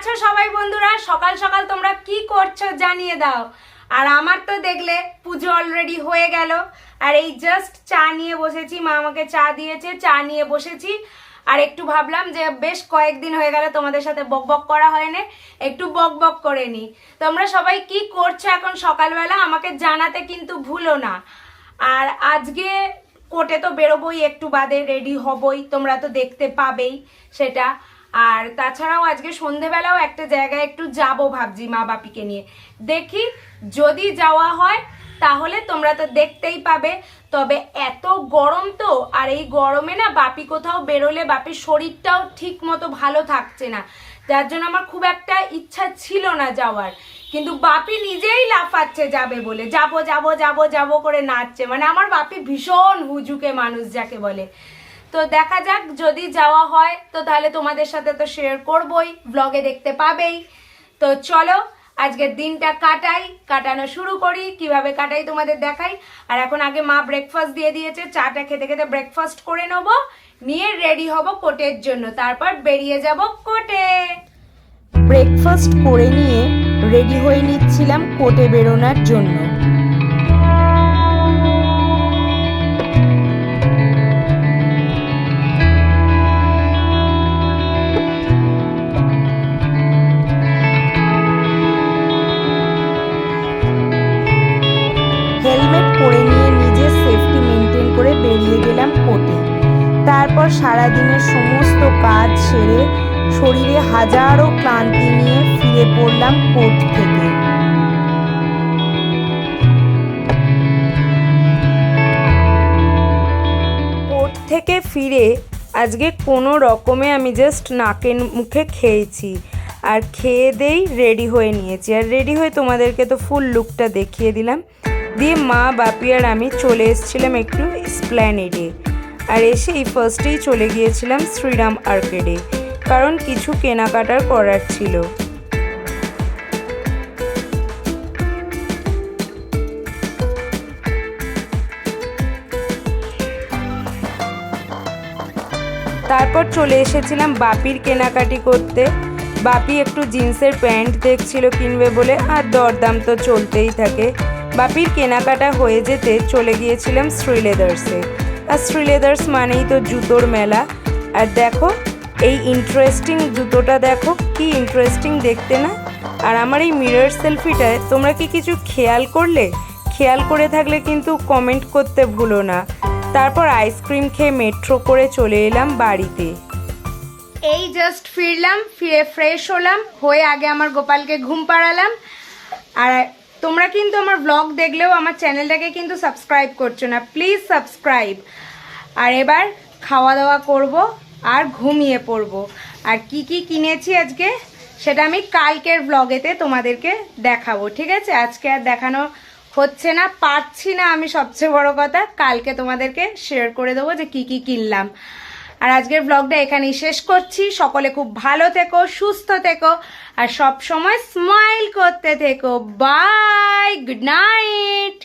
আছো সবাই বন্ধুরা? সকাল সকাল তোমরা কি করছো জানিয়ে দাও। আর আমার তো দেখলে পুজো অলরেডি হয়ে গেল, আর এই জাস্ট চা নিয়ে বসেছি। মা আমাকে চা দিয়েছে, চা নিয়ে বসেছি। আর একটু ভাবলাম যে বেশ কয়েকদিন হয়ে গেল তোমাদের সাথে বক বক করা হয়নি, একটু বক বক করে নি। তোমরা সবাই কি করছো এখন সকালবেলা আমাকে জানাতে কিন্তু ভুলো না। আর আজকে কোর্টে তো বেরোবই, একটু বাদে রেডি হবই, তোমরা তো দেখতে পাবেই সেটা। আর তাছাড়াও আজকে সন্ধেবেলাও একটা জায়গায় একটু যাব ভাবছি মা বাপিকে নিয়ে। দেখি যদি যাওয়া হয় তাহলে তোমরা তো দেখতেই পাবে। তবে এত গরম তো, আর এই গরমে না বাপি কোথাও বেরোলে বাপির শরীরটাও ঠিক মতো ভালো থাকছে না, যার জন্য আমার খুব একটা ইচ্ছা ছিল না যাওয়ার। কিন্তু বাপি নিজেই লাফাচ্ছে যাবে বলে, যাবো যাবো যাবো যাবো করে নাচছে। মানে আমার বাপি ভীষণ হুজুকে মানুষ যাকে বলে। তো দেখা যাক, যদি যাওয়া হয় তো তাহলে তোমাদের সাথে তো শেয়ার করবই, ব্লগে দেখতে পাবেই। তো চলো আজকের দিনটা কাটানো শুরু করি। কিভাবে কাটাই তোমাদের দেখাই। আর এখন আগে মা ব্রেকফাস্ট দিয়ে দিয়েছে, চাটা খেতে খেতে ব্রেকফাস্ট করে নেবো, নিয়ে রেডি হব কোর্টের জন্য, তারপর বেরিয়ে যাব কোর্টে। ব্রেকফাস্ট করে নিয়ে রেডি হয়ে নিচ্ছিলাম কোর্টে বেরোনোর জন্য। হেলমেট পরে নিয়ে নিজের সেফটি মেনটেন করে বেরিয়ে গেলাম কোর্টে। তারপর সারাদিনের সমস্ত কাজ সেরে শরীরে হাজারো ক্লান্তি নিয়ে ফিরে পড়লাম কোর্ট থেকে। কোর্ট থেকে ফিরে আজকে কোনো রকমে আমি জাস্ট নাকের মুখে খেয়েছি, আর খেয়ে দেই রেডি হয়ে নিয়েছি। আর রেডি হয়ে তোমাদেরকে তো ফুল লুকটা দেখিয়ে দিলাম। দিয়ে মা বাপি আর আমি চলে এসেছিলাম একটু এসপ্ল্যানেডে। আর এসেই ফার্স্টেই চলে গিয়েছিলাম শ্রীরাম আর্কেডে, কারণ কিছু কেনাকাটার করার ছিল। তারপর চলে এসেছিলাম বাপির কেনাকাটি করতে। বাপি একটু জিন্সের প্যান্ট দেখছিল কিনবে বলে, আর দরদাম তো চলতেই থাকে। বাপির কেনাকাটা হয়ে যেতে চলে গিয়েছিলাম শ্রীলেদার্সে। আর শ্রীলেদার্স মানেই তো জুতোর মেলা। আর দেখো এই ইন্টারেস্টিং জুতোটা, দেখো কি ইন্টারেস্টিং দেখতে না? আর আমার এই মিরর সেলফিটায় তোমরা কি কিছু খেয়াল করলে? খেয়াল করে থাকলে কিন্তু কমেন্ট করতে ভুলো না। তারপর আইসক্রিম খেয়ে মেট্রো করে চলে এলাম বাড়িতে। এই জাস্ট ফিরলাম, ফিরে ফ্রেশ হলাম, হয়ে আগে আমার গোপালকে ঘুম পাড়ালাম। আর তোমরা কিন্তু আমার ব্লগ দেখলেও আমার চ্যানেলটাকে কিন্তু সাবস্ক্রাইব করছো না, প্লিজ সাবস্ক্রাইব। আর এবার খাওয়া দাওয়া করব আর ঘুমিয়ে পড়ব। আর কি কি কিনেছি আজকে সেটা আমি কালকের ব্লগেতে তোমাদেরকে দেখাবো, ঠিক আছে? আজকে আর দেখানো হচ্ছে না, পারছি না আমি, সবচেয়ে বড় কথা। কালকে তোমাদেরকে শেয়ার করে দেবো যে কি কি কিনলাম। আর আজকের ব্লগটা এখানেই শেষ করছি। সকলে খুব ভালো থেকো, সুস্থ থেকো, আর সব সময় স্মাইল করতে থেকো। Bye, good night.